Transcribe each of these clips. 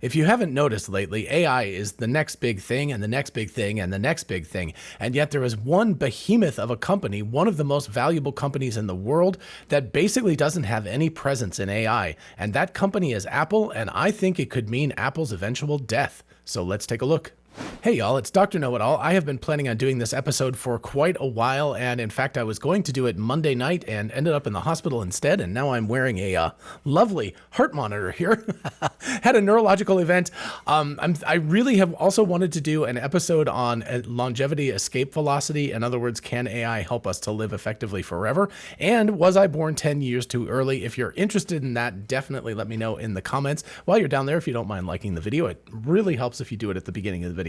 If you haven't noticed lately, AI is the next big thing and the next big thing and the next big thing. And yet there is one behemoth of a company, one of the most valuable companies in the world, that basically doesn't have any presence in AI. And that company is Apple, and I think it could mean Apple's eventual death. So let's take a look. Hey y'all, it's Dr. Know-It-All. I have been planning on doing this episode for quite a while, and in fact I was going to do it Monday night and ended up in the hospital instead, and now I'm wearing a lovely heart monitor here. Had a neurological event. I really have also wanted to do an episode on longevity escape velocity. In other words, can AI help us to live effectively forever? And was I born 10 years too early? If you're interested in that, definitely let me know in the comments. While you're down there, if you don't mind liking the video, it really helps if you do it at the beginning of the video.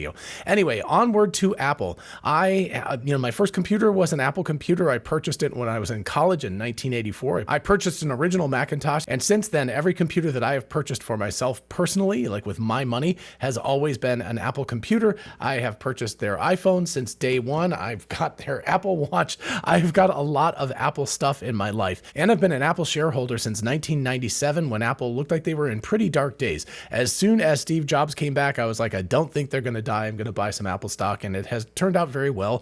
Anyway, onward to Apple. My first computer was an Apple computer. I purchased it when I was in college in 1984. I purchased an original Macintosh, and since then, every computer that I have purchased for myself personally, like with my money, has always been an Apple computer. I have purchased their iPhone since day one. I've got their Apple Watch. I've got a lot of Apple stuff in my life, and I've been an Apple shareholder since 1997 when Apple looked like they were in pretty dark days. As soon as Steve Jobs came back, I was like, I don't think they're going to die. I'm going to buy some Apple stock, and it has turned out very well.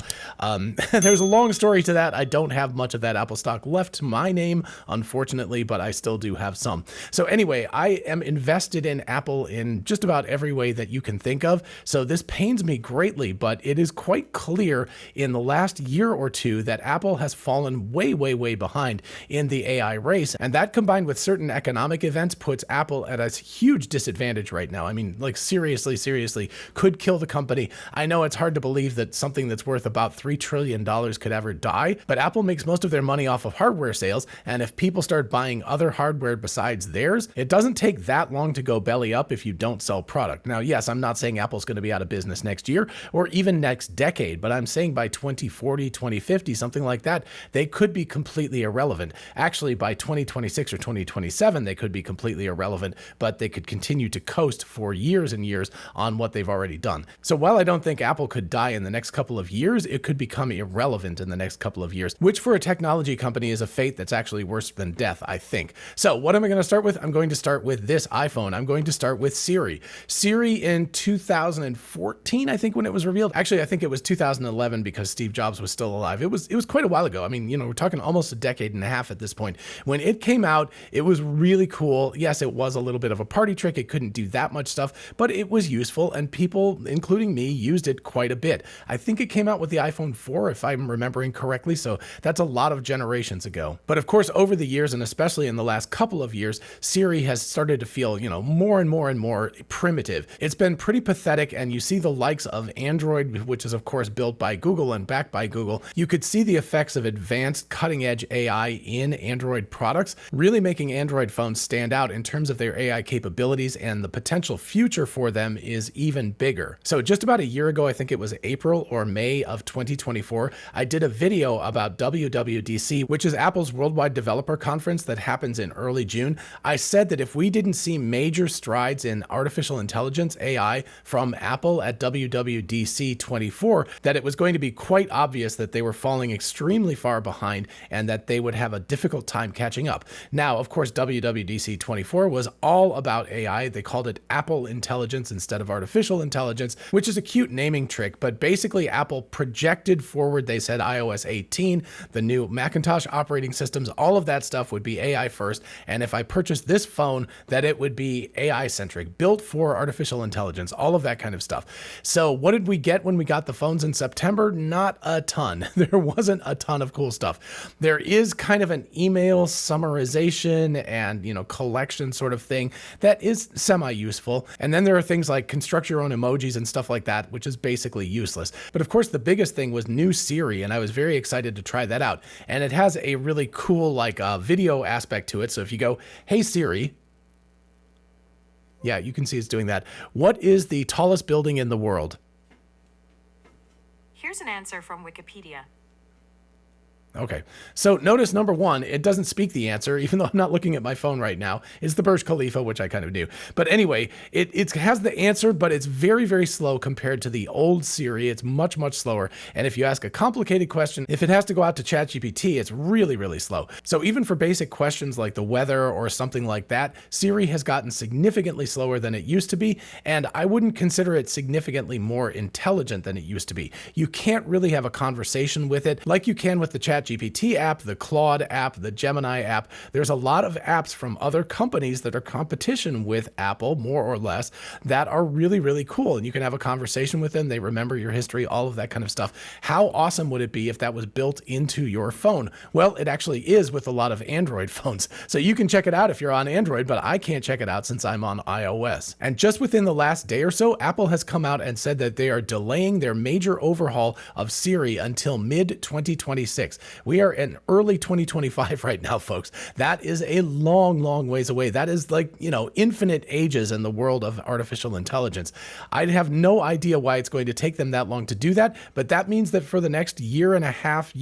There's a long story to that. I don't have much of that Apple stock left to my name, unfortunately, but I still do have some. So anyway, I am invested in Apple in just about every way that you can think of. So this pains me greatly, but it is quite clear in the last year or two that Apple has fallen way, way, way behind in the AI race. And that combined with certain economic events puts Apple at a huge disadvantage right now. I mean, like seriously, could kill the company. I know it's hard to believe that something that's worth about $3 trillion could ever die, but Apple makes most of their money off of hardware sales, and if people start buying other hardware besides theirs, it doesn't take that long to go belly up if you don't sell product. Now, yes, I'm not saying Apple's going to be out of business next year or even next decade, but I'm saying by 2040, 2050, something like that, they could be completely irrelevant. Actually, by 2026 or 2027, they could be completely irrelevant, but they could continue to coast for years and years on what they've already done. So while I don't think Apple could die in the next couple of years, it could become irrelevant in the next couple of years, which for a technology company is a fate that's actually worse than death, I think. So what am I going to start with? I'm going to start with this iPhone. I'm going to start with Siri. Siri in 2014, I think, when it was revealed. Actually, I think it was 2011 because Steve Jobs was still alive. It was quite a while ago. I mean, we're talking almost a decade and a half at this point. When it came out, it was really cool. Yes, it was a little bit of a party trick. It couldn't do that much stuff, but it was useful, and people, including me, used it quite a bit. I think it came out with the iPhone 4, if I'm remembering correctly, so that's a lot of generations ago. But of course, over the years, and especially in the last couple of years, Siri has started to feel, more and more primitive. It's been pretty pathetic, and you see the likes of Android, which is of course built by Google and backed by Google. You could see the effects of advanced cutting-edge AI in Android products, really making Android phones stand out in terms of their AI capabilities, and the potential future for them is even bigger. So just about a year ago, I think it was April or May of 2024, I did a video about WWDC, which is Apple's worldwide developer conference that happens in early June. I said that if we didn't see major strides in artificial intelligence, AI, from Apple at WWDC 24, that it was going to be quite obvious that they were falling extremely far behind and that they would have a difficult time catching up. Now, of course, WWDC 24 was all about AI. They called it Apple Intelligence instead of artificial intelligence, which is a cute naming trick, but basically Apple projected forward. They said iOS 18, the new Macintosh operating systems, all of that stuff would be AI first, and if I purchased this phone, that it would be AI centric, built for artificial intelligence, all of that kind of stuff. So what did we get when we got the phones in September? Not a ton. There wasn't a ton of cool stuff. There is kind of an email summarization and, collection sort of thing that is semi-useful. And then there are things like construct your own emojis and stuff like that, which is basically useless. But of course, the biggest thing was new Siri, and I was very excited to try that out. And it has a really cool video aspect to it. So if you go, "Hey Siri," yeah, you can see it's doing that. "What is the tallest building in the world?" Here's an answer from Wikipedia. Okay, so notice number one, it doesn't speak the answer, even though I'm not looking at my phone right now. It's the Burj Khalifa, which I kind of do. But anyway, it has the answer, but it's very, very slow compared to the old Siri. It's much, much slower. And if you ask a complicated question, if it has to go out to ChatGPT, it's really, really slow. So even for basic questions like the weather or something like that, Siri has gotten significantly slower than it used to be. And I wouldn't consider it significantly more intelligent than it used to be. You can't really have a conversation with it like you can with the ChatGPT app, the Claude app, the Gemini app. There's a lot of apps from other companies that are competition with Apple, more or less, that are really, really cool. And you can have a conversation with them. They remember your history, all of that kind of stuff. How awesome would it be if that was built into your phone? Well, it actually is with a lot of Android phones. So you can check it out if you're on Android, but I can't check it out since I'm on iOS. And just within the last day or so, Apple has come out and said that they are delaying their major overhaul of Siri until mid-2026. We are in early 2025 right now, folks. That is a long, long ways away. That is like, infinite ages in the world of artificial intelligence. I have no idea why it's going to take them that long to do that, but that means that for the next year and a half,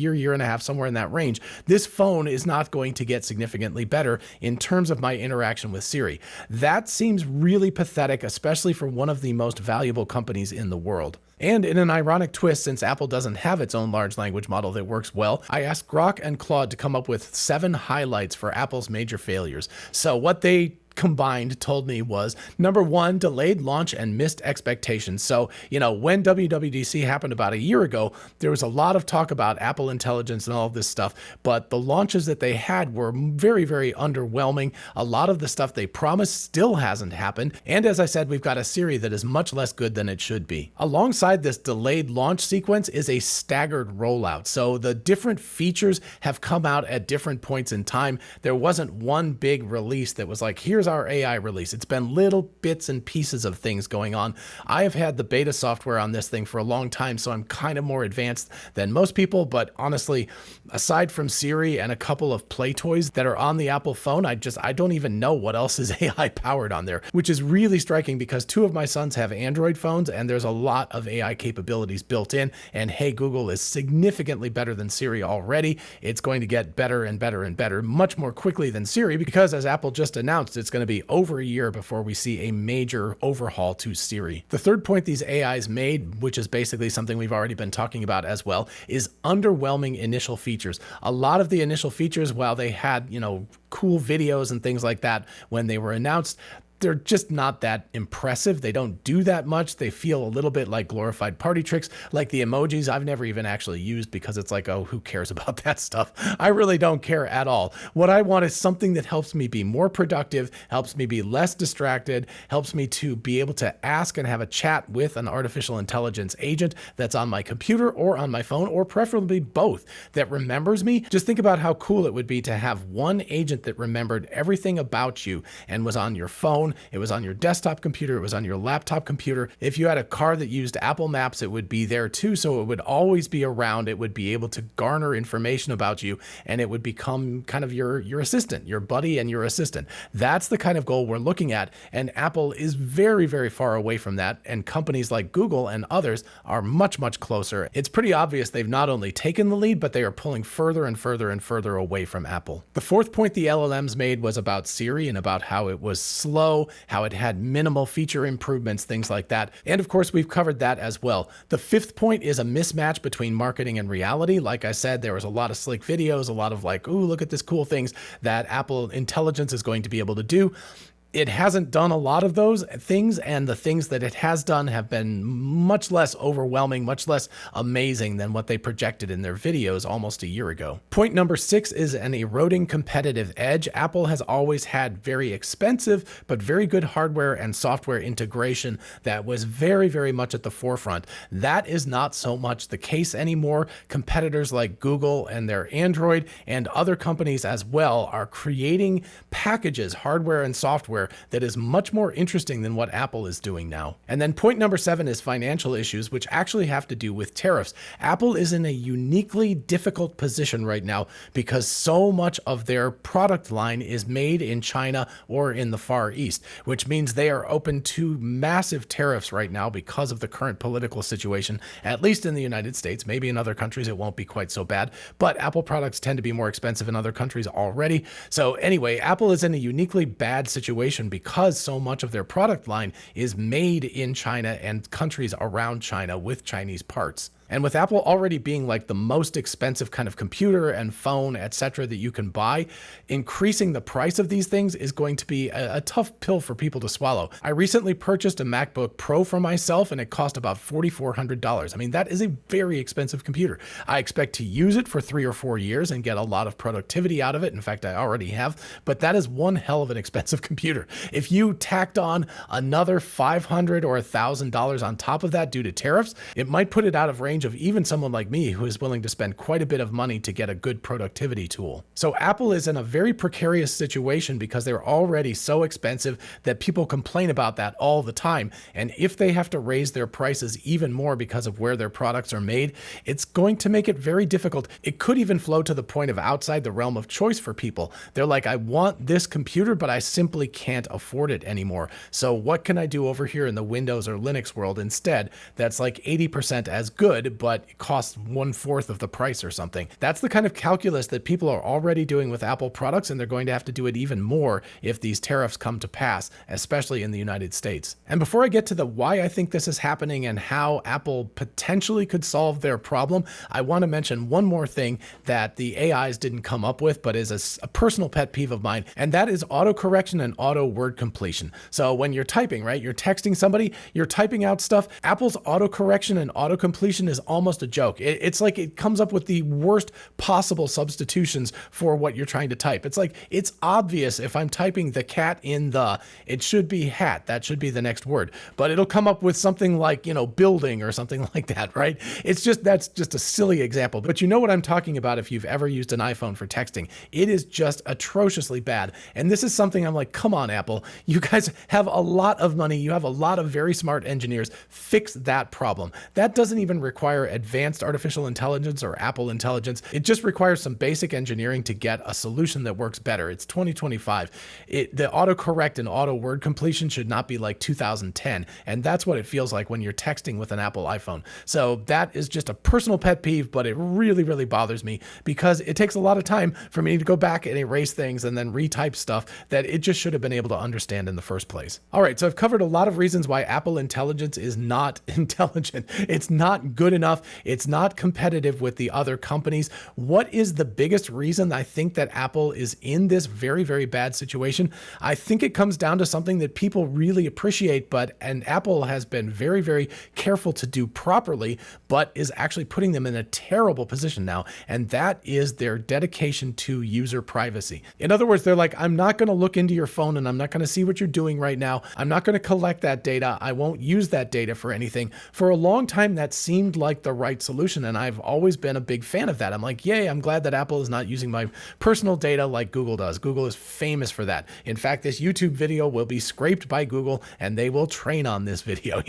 somewhere in that range, this phone is not going to get significantly better in terms of my interaction with Siri. That seems really pathetic, especially for one of the most valuable companies in the world. And in an ironic twist, since Apple doesn't have its own large language model that works well, I asked Grok and Claude to come up with 7 highlights for Apple's major failures. So what they combined told me was, number one, delayed launch and missed expectations. So, when WWDC happened about a year ago, there was a lot of talk about Apple Intelligence and all of this stuff, but the launches that they had were very, very underwhelming. A lot of the stuff they promised still hasn't happened. And as I said, we've got a Siri that is much less good than it should be. Alongside this delayed launch sequence is a staggered rollout. So the different features have come out at different points in time. There wasn't one big release that was like, here's our AI release. It's been little bits and pieces of things going on. I have had the beta software on this thing for a long time, so I'm kind of more advanced than most people. But honestly, aside from Siri and a couple of Play toys that are on the Apple phone, I don't even know what else is AI powered on there, which is really striking because 2 of my sons have Android phones and there's a lot of AI capabilities built in. And Hey Google is significantly better than Siri already. It's going to get better and better and better much more quickly than Siri because, as Apple just announced, it's going to be over a year before we see a major overhaul to Siri. The third point these AIs made, which is basically something we've already been talking about as well, is underwhelming initial features. A lot of the initial features, while they had, cool videos and things like that when they were announced, they're just not that impressive. They don't do that much. They feel a little bit like glorified party tricks, like the emojis I've never even actually used because it's like, oh, who cares about that stuff? I really don't care at all. What I want is something that helps me be more productive, helps me be less distracted, helps me to be able to ask and have a chat with an artificial intelligence agent that's on my computer or on my phone, or preferably both, that remembers me. Just think about how cool it would be to have one agent that remembered everything about you and was on your phone. It was on your desktop computer. It was on your laptop computer. If you had a car that used Apple Maps, it would be there too. So it would always be around. It would be able to garner information about you, and it would become kind of your assistant, your buddy and your assistant. That's the kind of goal we're looking at. And Apple is very, very far away from that. And companies like Google and others are much, much closer. It's pretty obvious they've not only taken the lead, but they are pulling further and further and further away from Apple. The fourth point the LLMs made was about Siri and about how it was slow, how it had minimal feature improvements, things like that. And of course, we've covered that as well. The fifth point is a mismatch between marketing and reality. Like I said, there was a lot of slick videos, a lot of like, ooh, look at this cool things that Apple Intelligence is going to be able to do. It hasn't done a lot of those things, and the things that it has done have been much less overwhelming, much less amazing than what they projected in their videos almost a year ago. Point number 6 is an eroding competitive edge. Apple has always had very expensive, but very good hardware and software integration that was very, very much at the forefront. That is not so much the case anymore. Competitors like Google and their Android and other companies as well are creating packages, hardware and software, hardware that is much more interesting than what Apple is doing now. And then point number 7 is financial issues, which actually have to do with tariffs. Apple is in a uniquely difficult position right now because so much of their product line is made in China or in the Far East, which means they are open to massive tariffs right now because of the current political situation, at least in the United States. Maybe in other countries it won't be quite so bad, but Apple products tend to be more expensive in other countries already. So anyway, Apple is in a uniquely bad situation because so much of their product line is made in China and countries around China with Chinese parts. And with Apple already being like the most expensive kind of computer and phone, etc., that you can buy, increasing the price of these things is going to be a tough pill for people to swallow. I recently purchased a MacBook Pro for myself and it cost about $4,400. I mean, that is a very expensive computer. I expect to use it for 3 or 4 years and get a lot of productivity out of it. In fact, I already have, but that is one hell of an expensive computer. If you tacked on another $500 or $1,000 on top of that due to tariffs, it might put it out of range of even someone like me who is willing to spend quite a bit of money to get a good productivity tool. So Apple is in a very precarious situation because they're already so expensive that people complain about that all the time. And if they have to raise their prices even more because of where their products are made, it's going to make it very difficult. It could even flow to the point of outside the realm of choice for people. They're like, I want this computer, but I simply can't afford it anymore. So what can I do over here in the Windows or Linux world instead that's like 80% as good, but it costs 1/4 of the price or something? That's the kind of calculus that people are already doing with Apple products, and they're going to have to do it even more if these tariffs come to pass, especially in the United States. And before I get to the why I think this is happening and how Apple potentially could solve their problem, I want to mention one more thing that the AIs didn't come up with, but is a personal pet peeve of mine, and that is autocorrection and auto word completion. So when you're typing, right, you're texting somebody, you're typing out stuff, Apple's autocorrection and auto completion is almost a joke. It's like it comes up with the worst possible substitutions for what you're trying to type. It's like, it's obvious if I'm typing the cat in it should be hat. That should be the next word. But it'll come up with something like, building or something like that, right? That's just a silly example. But you know what I'm talking about if you've ever used an iPhone for texting. It is just atrociously bad. And this is something I'm like, come on, Apple. You guys have a lot of money. You have a lot of very smart engineers. Fix that problem. That doesn't even require advanced artificial intelligence or Apple intelligence. It just requires some basic engineering to get a solution that works better. It's 2025. The autocorrect and auto word completion should not be like 2010. And that's what it feels like when you're texting with an Apple iPhone. So that is just a personal pet peeve, but it really, really bothers me because it takes a lot of time for me to go back and erase things and then retype stuff that it just should have been able to understand in the first place. All right, so I've covered a lot of reasons why Apple intelligence is not intelligent. It's not good enough. It's not competitive with the other companies. What is the biggest reason I think that Apple is in this very, very bad situation? I think it comes down to something that people really appreciate, and Apple has been very, very careful to do properly, but is actually putting them in a terrible position now. And that is their dedication to user privacy. In other words, they're like, I'm not going to look into your phone and I'm not going to see what you're doing right now. I'm not going to collect that data. I won't use that data for anything. For a long time, that seemed like the right solution. And I've always been a big fan of that. I'm like, yay, I'm glad that Apple is not using my personal data like Google does. Google is famous for that. In fact, this YouTube video will be scraped by Google and they will train on this video,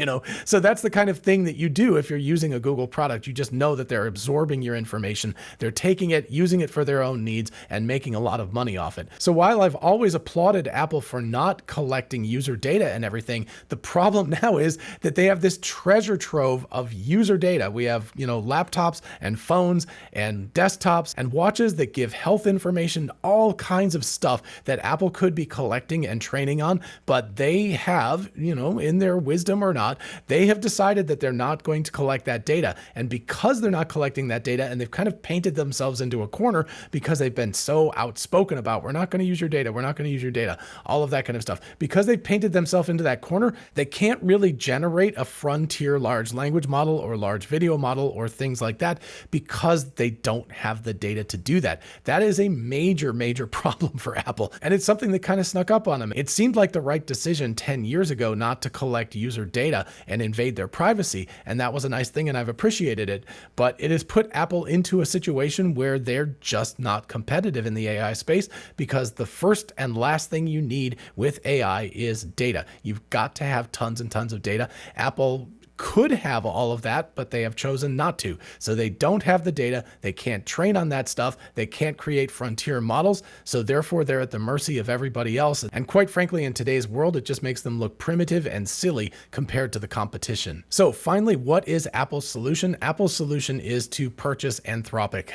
So that's the kind of thing that you do if you're using a Google product. You just know that they're absorbing your information. They're taking it, using it for their own needs and making a lot of money off it. So while I've always applauded Apple for not collecting user data and everything, the problem now is that they have this treasure trove of user data. We have, laptops and phones and desktops and watches that give health information, all kinds of stuff that Apple could be collecting and training on, but they have, in their wisdom or not, they have decided that they're not going to collect that data. And because they're not collecting that data and they've kind of painted themselves into a corner because they've been so outspoken about, we're not going to use your data, we're not going to use your data, all of that kind of stuff. Because they've painted themselves into that corner, they can't really generate a frontier large language model or large video model or things like that because they don't have the data to do that. That is a major, major problem for Apple. And it's something that kind of snuck up on them. It seemed like the right decision 10 years ago not to collect user data and invade their privacy. And that was a nice thing, and I've appreciated it. But it has put Apple into a situation where they're just not competitive in the AI space, because the first and last thing you need with AI is data. You've got to have tons and tons of data. Apple could have all of that, but they have chosen not to. So they don't have the data. They can't train on that stuff. They can't create frontier models. So therefore, they're at the mercy of everybody else. And quite frankly, in today's world, it just makes them look primitive and silly compared to the competition. So finally, what is Apple's solution? Apple's solution is to purchase Anthropic.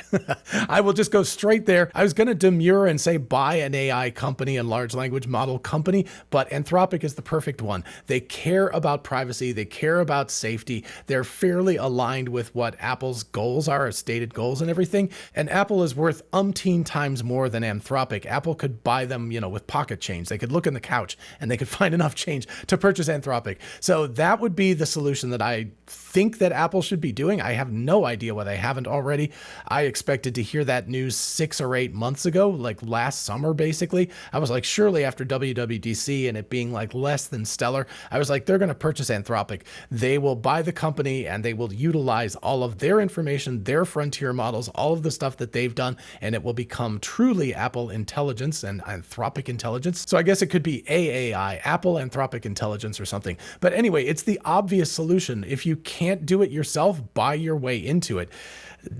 I will just go straight there. I was going to demur and say buy an AI company, a large language model company, but Anthropic is the perfect one. They care about privacy. They care about safety. They're fairly aligned with what Apple's goals are, stated goals and everything. And Apple is worth umpteen times more than Anthropic. Apple could buy them, with pocket change. They could look in the couch and they could find enough change to purchase Anthropic. So that would be the solution that I think that Apple should be doing. I have no idea why they haven't already. I expected to hear that news 6 or 8 months ago, like last summer, basically. I was like, surely after WWDC and it being like less than stellar, I was like, they're going to purchase Anthropic. They will buy the company and they will utilize all of their information, their frontier models, all of the stuff that they've done, and it will become truly Apple Intelligence and Anthropic Intelligence. So I guess it could be AAI, Apple Anthropic Intelligence or something. But anyway, it's the obvious solution. If you can't do it yourself, buy your way into it.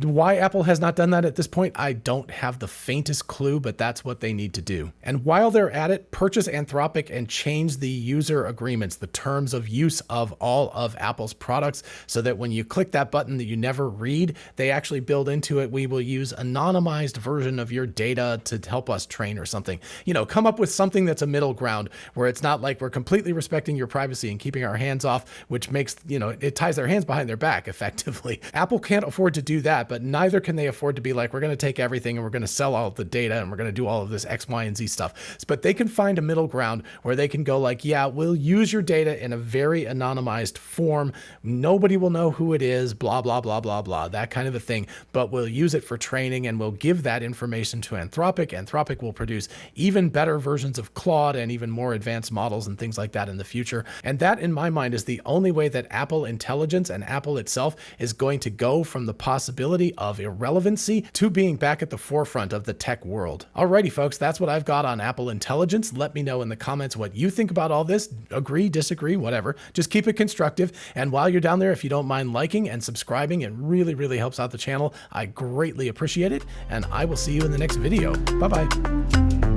Why Apple has not done that at this point, I don't have the faintest clue, but that's what they need to do. And while they're at it, purchase Anthropic and change the user agreements, the terms of use of all of Apple's products, so that when you click that button that you never read, they actually build into it, we will use anonymized version of your data to help us train or something. Come up with something that's a middle ground where it's not like we're completely respecting your privacy and keeping our hands off, which makes, it ties their hands behind their back effectively. Apple can't afford to do that, but neither can they afford to be like, we're going to take everything and we're going to sell all of the data and we're going to do all of this X, Y, and Z stuff. But they can find a middle ground where they can go like, yeah, we'll use your data in a very anonymized form. Nobody will know who it is, blah, blah, blah, blah, blah, that kind of a thing. But we'll use it for training and we'll give that information to Anthropic. Anthropic will produce even better versions of Claude and even more advanced models and things like that in the future. And that, in my mind, is the only way that Apple Intelligence and Apple itself is going to go from the possibility of irrelevancy to being back at the forefront of the tech world. Alrighty, folks, that's what I've got on Apple Intelligence. Let me know in the comments what you think about all this. Agree, disagree, whatever. Just keep it constructive. And while you're down there, if you don't mind liking and subscribing, it really, really helps out the channel. I greatly appreciate it. And I will see you in the next video. Bye-bye.